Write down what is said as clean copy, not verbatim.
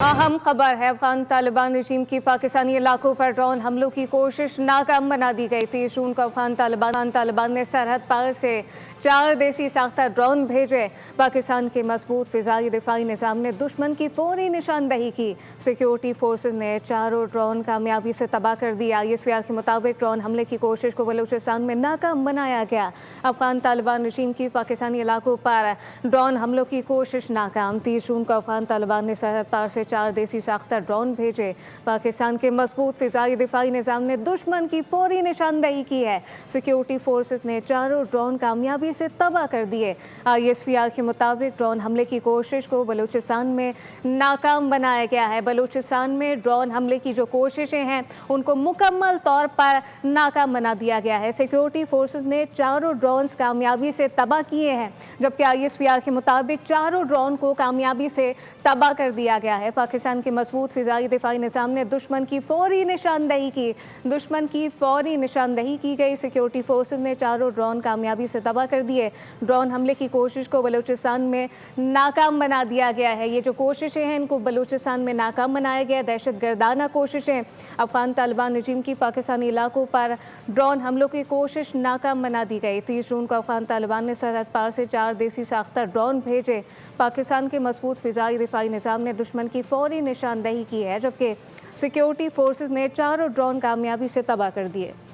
अहम खबर है। अफगान तालिबान रजीम की पाकिस्तानी इलाकों पर ड्रोन हमलों की कोशिश नाकाम बना दी गई थी। जून को अफगान तालिबान ने सरहद पार से 4 देसी साख्ता ड्रोन भेजे। पाकिस्तान के मजबूत फिजाई दिफाई निज़ाम ने दुश्मन की फौरी निशानदही की। सिक्योरिटी फोर्सेज ने चारों ड्रोन कामयाबी से तबाह कर दिया। ISPR के मुताबिक ड्रोन हमले की कोशिश को बलूचिस्तान में नाकाम बनाया गया। अफगान तालिबान रजीम की पाकिस्तानी इलाकों पर ड्रोन हमलों की कोशिश नाकाम। 30 जून को अफगान तालिबान ने सरहद पार से 4 देसी साख्ता ड्रोन भेजे। पाकिस्तान के मजबूत फिजाई दिफाई निज़ाम ने दुश्मन की फौरी निशानदही की है। सिक्योरिटी फोर्सेज ने चारों ड्रोन कामयाबी से तबाह कर दिए। ISPR के मुताबिक ड्रोन हमले की कोशिश को बलूचिस्तान में नाकाम बनाया गया है। बलूचिस्तान में ड्रोन हमले की जो कोशिशें हैं उनको मुकम्मल तौर पर नाकाम बना दिया गया है। सिक्योरिटी फोर्सेज ने चारों ड्रोन्स कामयाबी से तबाह किए हैं, जबकि ISPR के मुताबिक चारों ड्रोन को कामयाबी से तबाह कर दिया गया है। पाकिस्तान के मजबूत फिजाई दिफाई निज़ाम ने दुश्मन की फौरी निशानदही की गई। सिक्योरिटी फोर्सेज ने चारों ड्रोन कामयाबी से तबाह कर दिए। ड्रोन हमले की कोशिश को बलूचिस्तान में नाकाम बना दिया गया है। ये जो कोशिशें हैं इनको बलूचिस्तान में नाकाम बनाया गया। दहशतगर्दाना कोशिशें। अफगान तालिबान रजीम की पाकिस्तानी इलाकों पर ड्रोन हमलों की कोशिश नाकाम बना दी गई। 30 जून को अफगान तालिबान ने सरहद पार से 4 देसी साख्ता ड्रोन भेजे। पाकिस्तान के मजबूत फिजाई दिफाई निज़ाम ने दुश्मन की फौरी निशानदही की है, जबकि सिक्योरिटी फोर्सेज ने चारों ड्रोन कामयाबी से तबाह कर दिए।